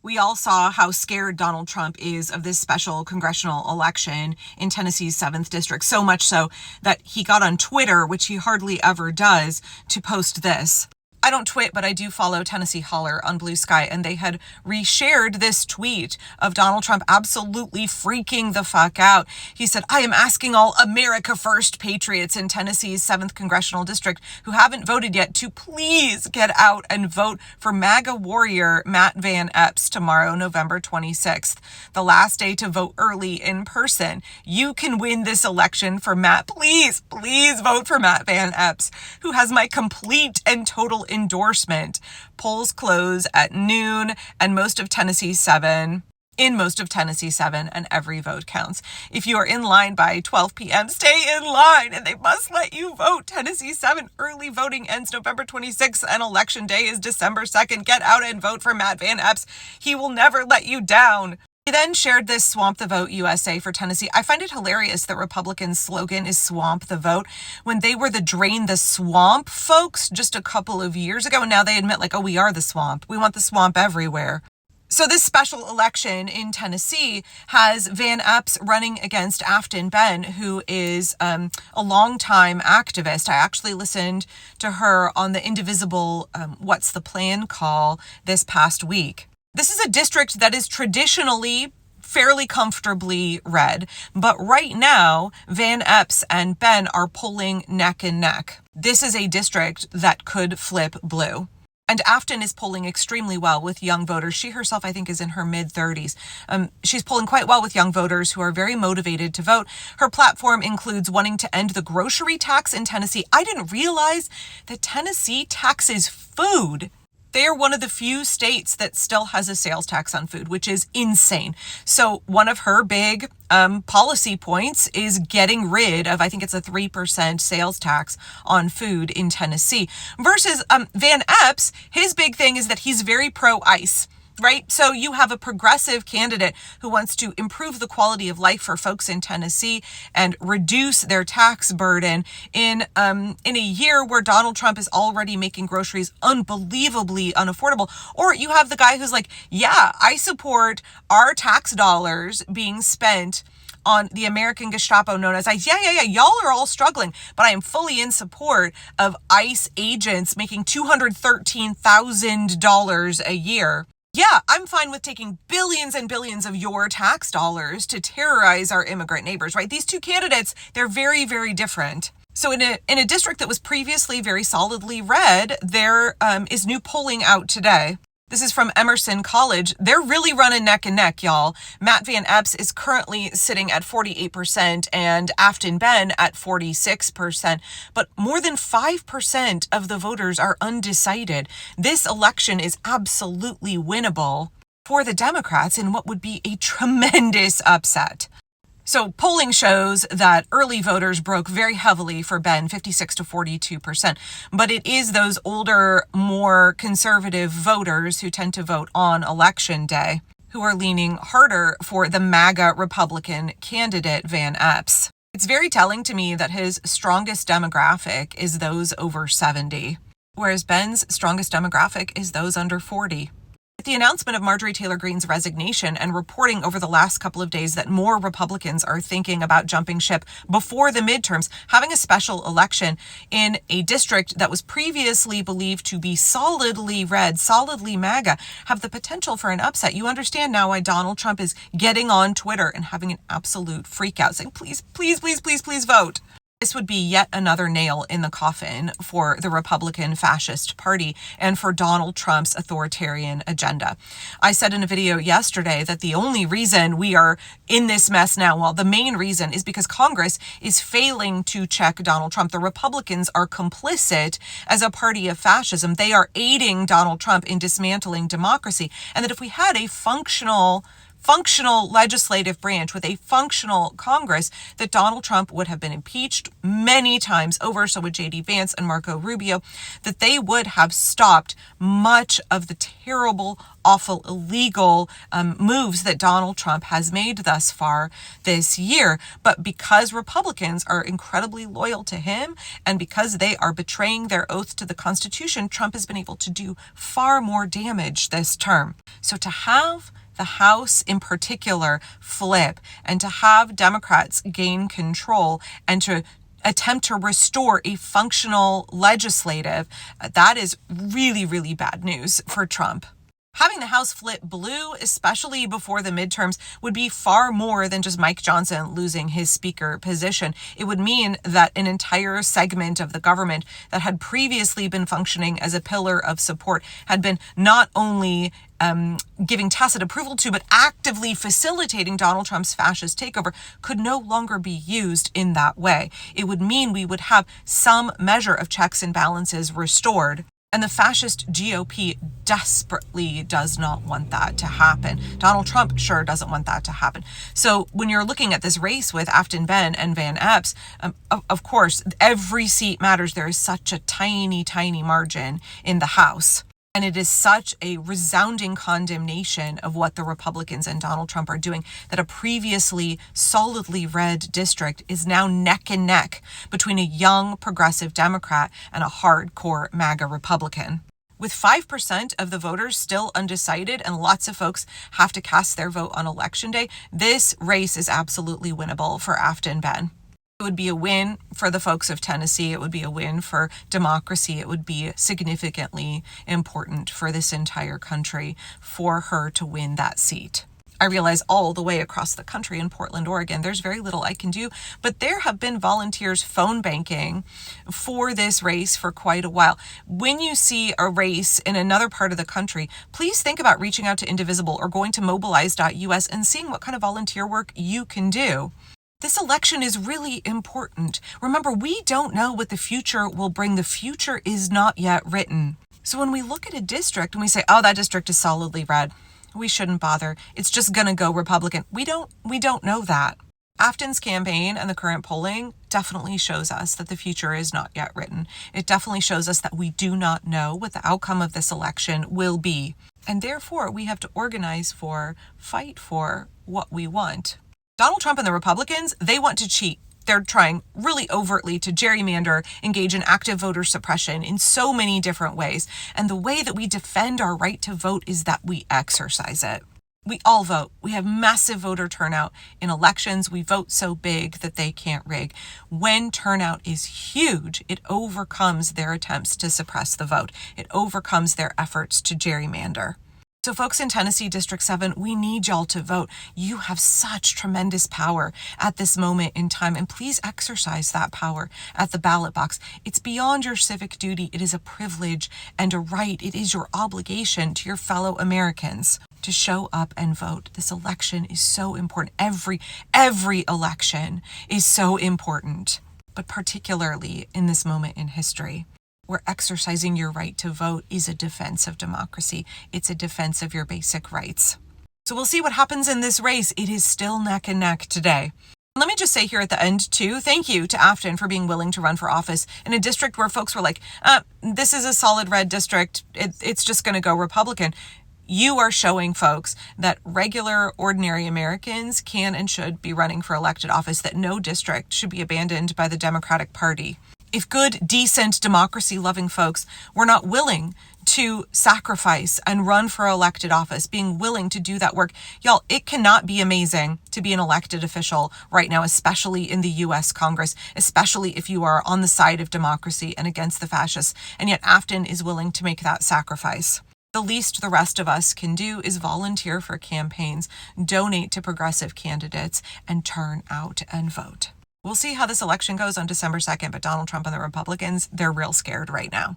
We all saw how scared Donald Trump is of this special congressional election in Tennessee's 7th district, so much so that he got on Twitter, which he hardly ever does, to post this. I don't twit, but I do follow Tennessee Holler on Blue Sky, and they had reshared this tweet of Donald Trump absolutely freaking the fuck out. He said, "I am asking all America First patriots in Tennessee's 7th congressional district who haven't voted yet to please get out and vote for MAGA warrior Matt Van Epps tomorrow, November 26th, the last day to vote early in person. You can win this election for Matt. Please, please vote for Matt Van Epps, who has my complete and total endorsement. Polls close at noon and most of Tennessee 7, and every vote counts. If you are in line by 12 p.m., stay in line and they must let you vote. Tennessee 7 early voting ends November 26th and election day is December 2nd. Get out and vote for Matt Van Epps. He will never let you down." He then shared this Swamp the Vote USA for Tennessee. I find it hilarious that Republicans' slogan is Swamp the Vote when they were the Drain the Swamp folks just a couple of years ago. And now they admit like, oh, we are the swamp. We want the swamp everywhere. So this special election in Tennessee has Van Epps running against Afton Ben, who is a longtime activist. I actually listened to her on the Indivisible What's the Plan call this past week. This is a district that is traditionally fairly comfortably red, but right now, Van Epps and Ben are pulling neck and neck. This is a district that could flip blue. And Afton is polling extremely well with young voters. She herself, I think, is in her mid-30s. She's polling quite well with young voters who are very motivated to vote. Her platform includes wanting to end the grocery tax in Tennessee. I didn't realize that Tennessee taxes food. They are one of the few states that still has a sales tax on food, which is insane. So one of her big policy points is getting rid of, I think it's a 3% sales tax on food in Tennessee. Versus Van Epps, his big thing is that he's very pro-ICE. Right? So you have a progressive candidate who wants to improve the quality of life for folks in Tennessee and reduce their tax burden in a year where Donald Trump is already making groceries unbelievably unaffordable. Or you have the guy who's like, yeah, I support our tax dollars being spent on the American Gestapo known as ICE. Yeah, y'all are all struggling, but I am fully in support of ICE agents making $213,000 a year. Yeah, I'm fine with taking billions and billions of your tax dollars to terrorize our immigrant neighbors, right? These two candidates, they're very, very different. So in a district that was previously very solidly red, there is new polling out today. This is from Emerson College. They're really running neck and neck, y'all. Matt Van Epps is currently sitting at 48% and Afton Ben at 46%. But more than 5% of the voters are undecided. This election is absolutely winnable for the Democrats in what would be a tremendous upset. So polling shows that early voters broke very heavily for Ben, 56 to 42%. But it is those older, more conservative voters who tend to vote on election day who are leaning harder for the MAGA Republican candidate, Van Epps. It's very telling to me that his strongest demographic is those over 70, whereas Ben's strongest demographic is those under 40. With the announcement of Marjorie Taylor Greene's resignation and reporting over the last couple of days that more Republicans are thinking about jumping ship before the midterms, having a special election in a district that was previously believed to be solidly red, solidly MAGA, have the potential for an upset. You understand now why Donald Trump is getting on Twitter and having an absolute freak out, saying, please, please, please, please, please vote. This would be yet another nail in the coffin for the Republican Fascist Party and for Donald Trump's authoritarian agenda. I said in a video yesterday that the only reason we are in this mess now, well, the main reason is because Congress is failing to check Donald Trump. The Republicans are complicit as a party of fascism. They are aiding Donald Trump in dismantling democracy. And that if we had a functional functional legislative branch with a functional Congress, that Donald Trump would have been impeached many times over, so would J.D. Vance and Marco Rubio, that they would have stopped much of the terrible, awful, illegal moves that Donald Trump has made thus far this year. But because Republicans are incredibly loyal to him and because they are betraying their oath to the Constitution, Trump has been able to do far more damage this term. So to have the House in particular flip and to have Democrats gain control and to attempt to restore a functional legislative, that is really, really bad news for Trump. Having the House flip blue, especially before the midterms, would be far more than just Mike Johnson losing his speaker position. It would mean that an entire segment of the government that had previously been functioning as a pillar of support had been not only giving tacit approval to, but actively facilitating Donald Trump's fascist takeover, could no longer be used in that way. It would mean we would have some measure of checks and balances restored. And the fascist GOP desperately does not want that to happen. Donald Trump sure doesn't want that to happen. So when you're looking at this race with Afton Ben and Van Epps, of course, every seat matters. There is such a tiny, tiny margin in the House. And it is such a resounding condemnation of what the Republicans and Donald Trump are doing that a previously solidly red district is now neck and neck between a young progressive Democrat and a hardcore MAGA Republican. With 5% of the voters still undecided and lots of folks have to cast their vote on Election Day, this race is absolutely winnable for Afton Ben. It would be a win for the folks of Tennessee. It would be a win for democracy. It would be significantly important for this entire country for her to win that seat. I realize all the way across the country in Portland, Oregon, there's very little I can do, but there have been volunteers phone banking for this race for quite a while. When you see a race in another part of the country, please think about reaching out to Indivisible or going to mobilize.us and seeing what kind of volunteer work you can do. This election is really important. Remember, we don't know what the future will bring. The future is not yet written. So when we look at a district and we say, oh, that district is solidly red, we shouldn't bother. It's just going to go Republican. We don't know that. Afton's campaign and the current polling definitely shows us that the future is not yet written. It definitely shows us that we do not know what the outcome of this election will be. And therefore, we have to organize for, fight for what we want. Donald Trump and the Republicans, they want to cheat. They're trying really overtly to gerrymander, engage in active voter suppression in so many different ways. And the way that we defend our right to vote is that we exercise it. We all vote. We have massive voter turnout in elections. We vote so big that they can't rig. When turnout is huge, it overcomes their attempts to suppress the vote. It overcomes their efforts to gerrymander. So folks in Tennessee District 7, we need y'all to vote. You have such tremendous power at this moment in time, and please exercise that power at the ballot box. It's beyond your civic duty. It is a privilege and a right. It is your obligation to your fellow Americans to show up and vote. This election is so important. Every election is so important, but particularly in this moment in history, where exercising your right to vote is a defense of democracy. It's a defense of your basic rights. So we'll see what happens in this race. It is still neck and neck today. Let me just say here at the end, too, thank you to Afton for being willing to run for office in a district where folks were like, this is a solid red district. It's just going to go Republican. You are showing folks that regular, ordinary Americans can and should be running for elected office, that no district should be abandoned by the Democratic Party. If good, decent, democracy-loving folks were not willing to sacrifice and run for elected office, being willing to do that work, y'all, it cannot be amazing to be an elected official right now, especially in the U.S. Congress, especially if you are on the side of democracy and against the fascists. And yet Afton is willing to make that sacrifice. The least the rest of us can do is volunteer for campaigns, donate to progressive candidates, and turn out and vote. We'll see how this election goes on December 2nd, but Donald Trump and the Republicans, they're real scared right now.